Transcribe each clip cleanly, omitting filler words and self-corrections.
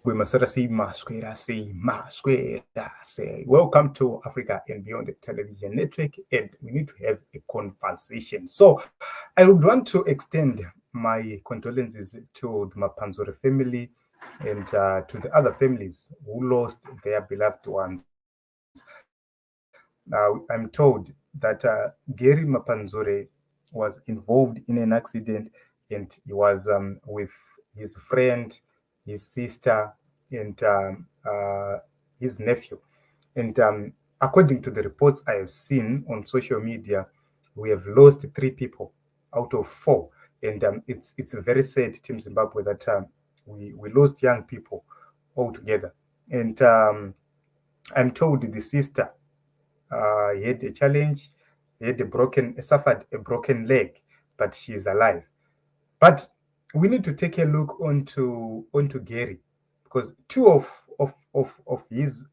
we must sort of say welcome to Africa and Beyond Television Network, and we need to have a conversation. So I would want to extend my condolences to the Mapanzure family and to the other families who lost their beloved ones. I'm told that Garry Mapanzure was involved in an accident, and he was with his friend, his sister, and his nephew. And according to the reports I have seen on social media, we have lost three people out of four. And it's very sad, Team Zimbabwe, that we lost young people altogether. And I'm told the sister he had a challenge, he had suffered a broken leg, but she's alive. But we need to take a look onto Garry, because two of his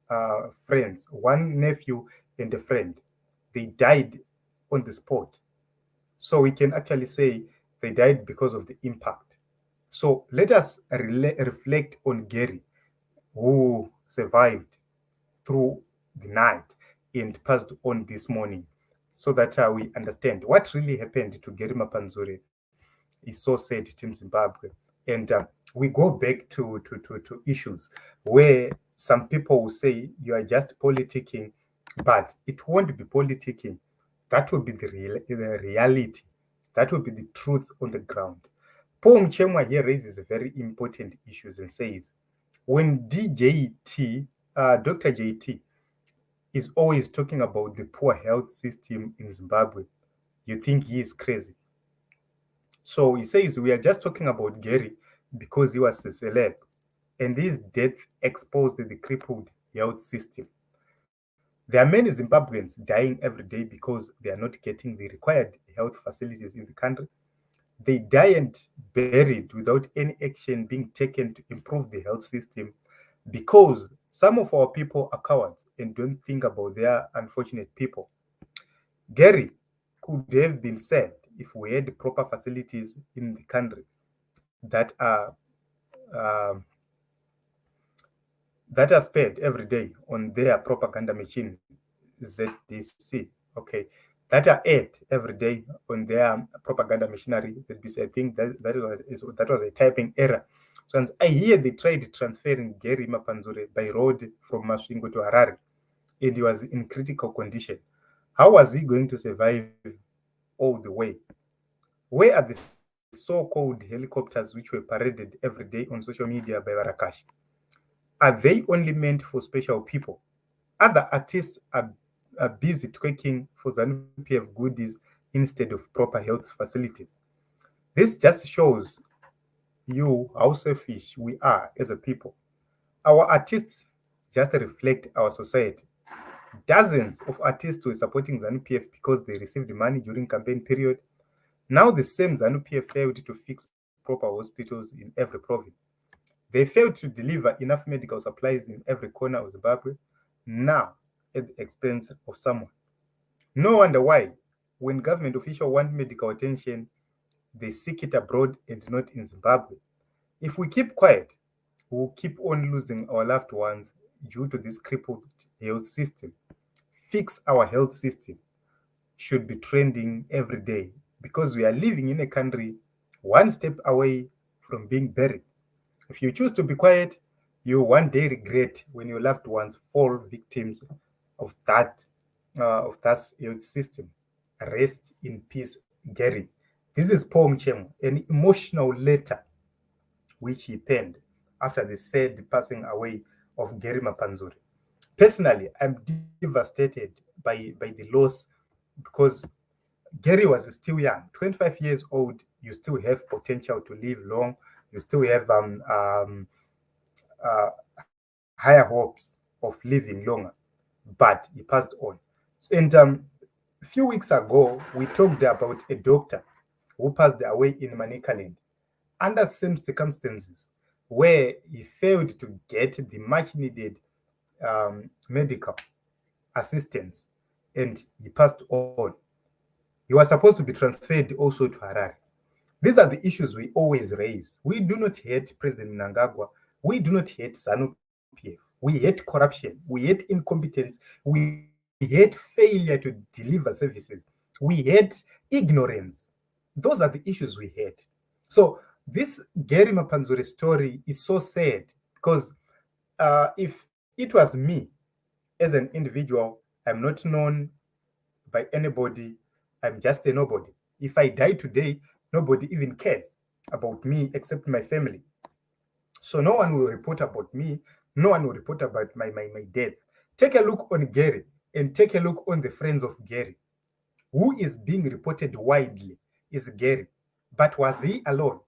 friends, one nephew and a friend, they died on the spot. So we can actually say they died because of the impact. So let us reflect on Garry, who survived through the night and passed on this morning, so that we understand what really happened to Garry Mapanzure. Is so sad, Team Zimbabwe. And we go back to issues where some people will say you are just politicking, but it won't be politicking. That will be the reality. That will be the truth on the ground. Paul Mchemwa here raises very important issues and says, when Dr. JT is always talking about the poor health system in Zimbabwe, you think he is crazy. So he says we are just talking about Garry because he was a celeb, and his death exposed the crippled health system. There are many Zimbabweans dying every day because they are not getting the required health facilities in the country. They die and buried without any action being taken to improve the health system because some of our people are cowards and don't think about their unfortunate people. Garry could have been saved if we had proper facilities in the country that uh, are spared every day on their propaganda machine, ZDC. Okay, that are aired every day on their propaganda machinery, ZBC. I think that was a typing error. So I hear they tried transferring Garry Mapanzure by road from Masvingo to Harare, and he was in critical condition. How was he going to survive all the way? Where are the so-called helicopters which were paraded every day on social media by Varakashi? Are they only meant for special people? Other artists are busy twerking for ZANU-PF goodies instead of proper health facilities. This just shows you how selfish we are as a people. Our artists just reflect our society. Dozens of artists were supporting ZANU-PF because they received money during campaign period. Now the same ZANU-PF failed to fix proper hospitals in every province. They failed to deliver enough medical supplies in every corner of Zimbabwe, now at the expense of someone. No wonder why, when government officials want medical attention, they seek it abroad and not in Zimbabwe. If we keep quiet, we will keep on losing our loved ones due to this crippled health system. Fix our health system should be trending every day because we are living in a country one step away from being buried. If you choose to be quiet, you one day regret when your loved ones fall victims of that health system. Rest in peace, Garry. This is Paul Mchemo, an emotional letter which he penned after the sad passing away of Garry Mapanzure. Personally, I'm devastated by the loss because Garry was still young, 25 years old. You still have potential to live long. You still have higher hopes of living longer, but he passed on. And a few weeks ago, we talked about a doctor who passed away in Manicaland under same circumstances where he failed to get the much needed medical assistance and he passed on. He was supposed to be transferred also to Harare. These are the issues we always raise. We do not hate President Mnangagwa. We do not hate ZANU-PF. We hate corruption. We hate incompetence. We hate failure to deliver services. We hate ignorance. Those are the issues we hate. So this Garry Mapanzure story is so sad because if it was me as an individual, I'm not known by anybody. I'm just a nobody. If I die today, nobody even cares about me except my family. So no one will report about me. No one will report about my death. Take a look on Garry and take a look on the friends of Garry. Who is being reported widely is Garry. But was he alone?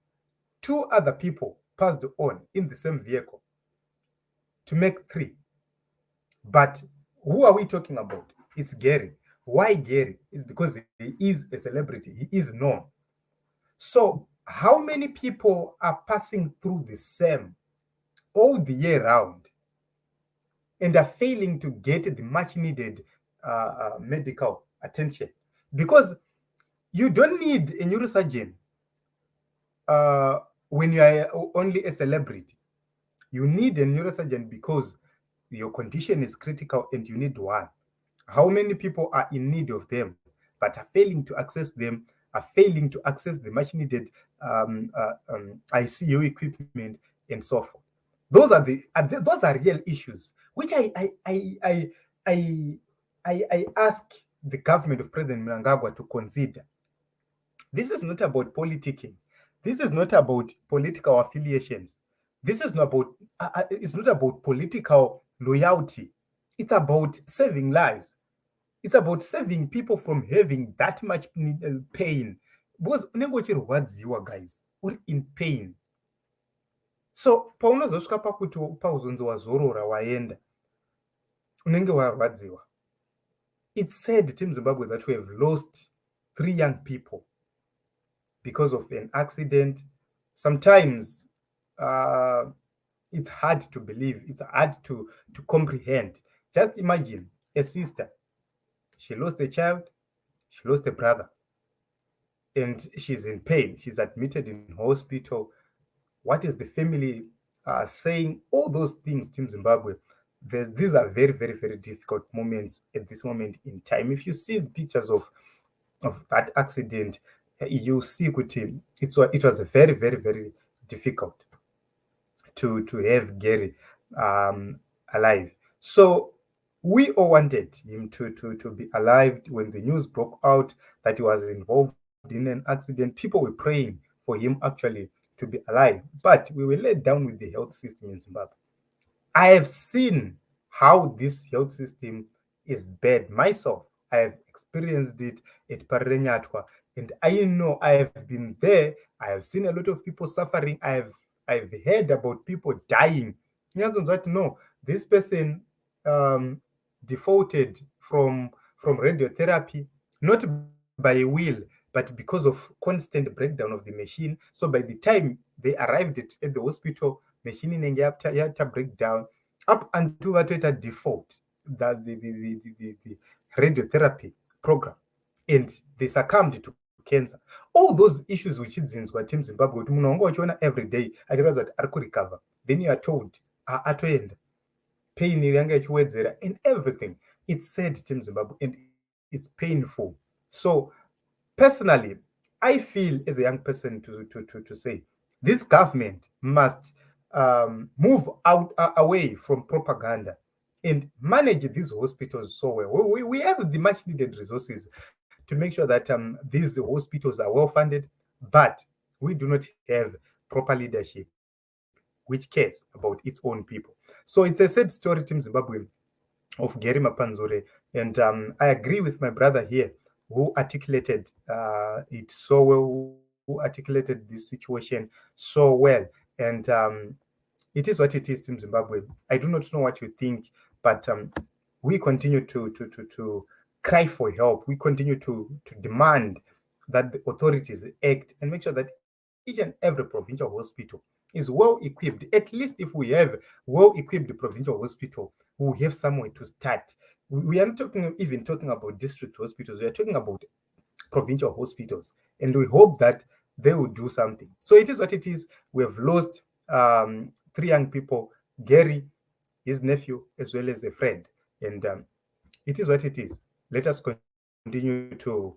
Two other people passed on in the same vehicle to make three. But who are we talking about? It's Garry. Why Garry? It's because he is a celebrity. He is known. So how many people are passing through the same all the year round and are failing to get the much needed medical attention? Because you don't need a neurosurgeon when you are only a celebrity. You need a neurosurgeon because your condition is critical and you need one. How many people are in need of them but are failing to access them, are failing to access the much needed ICU equipment and so forth? Those are real issues, which I ask the government of President Mnangagwa to consider. This is not about politicking. This is not about political affiliations. This is not about it's not about political loyalty. It's about saving lives. It's about saving people from having that much pain. Because unenge uchirwadziwa, guys, uri in pain. So paunozosvika pakuti pauzonzi wazorora waenda, unenge warwadziwa. It's said, Team Zimbabwe, that we have lost 3 young people because of an accident. Sometimes it's hard to believe. It's hard to comprehend. Just imagine a sister. She lost a child. She lost a brother. And she's in pain. She's admitted in hospital. What is the family saying? All those things, Team Zimbabwe. These are very, very, very difficult moments at this moment in time. If you see the pictures of that accident, you see it was very, very, very difficult to have Garry alive. So we all wanted him to be alive. When the news broke out that he was involved in an accident, people were praying for him actually to be alive. But we were let down with the health system in Zimbabwe. I have seen how this health system is bad myself. I have experienced it at Parenyatwa, and I know I have been there. I have seen a lot of people suffering. I've heard about people dying. No, this person defaulted from radiotherapy, not by will, but because of constant breakdown of the machine. So by the time they arrived at the hospital, machine inenge yata breakdown up until that default, that the radiotherapy program, and they succumbed to cancer. All those issues which idzinzwa Team Zimbabwe kuti munhu wanga uchiona every day achiratidza kuti ari kurecover, then you are told atoenda, pain yanga ichiwedzera and everything. It's sad, Team Zimbabwe, and it's painful. So personally, I feel as a young person to say this government must move out away from propaganda and manage these hospitals so well. We have the much needed resources to make sure that these hospitals are well funded, but we do not have proper leadership which cares about its own people. So it's a sad story, Team Zimbabwe, of Garry Mapanzure, and I agree with my brother here who articulated it so well, who articulated this situation so well. And it is what it is, Team Zimbabwe. I do not know what you think, but we continue to cry for help. We continue to demand that the authorities act and make sure that each and every provincial hospital is well equipped. At least if we have well equipped provincial hospital, we have somewhere to start. We are not even talking about district hospitals. We are talking about provincial hospitals, and we hope that they will do something. So it is what it is. We have lost 3 young people, Garry, his nephew, as well as a friend. And it is what it is. Let us continue to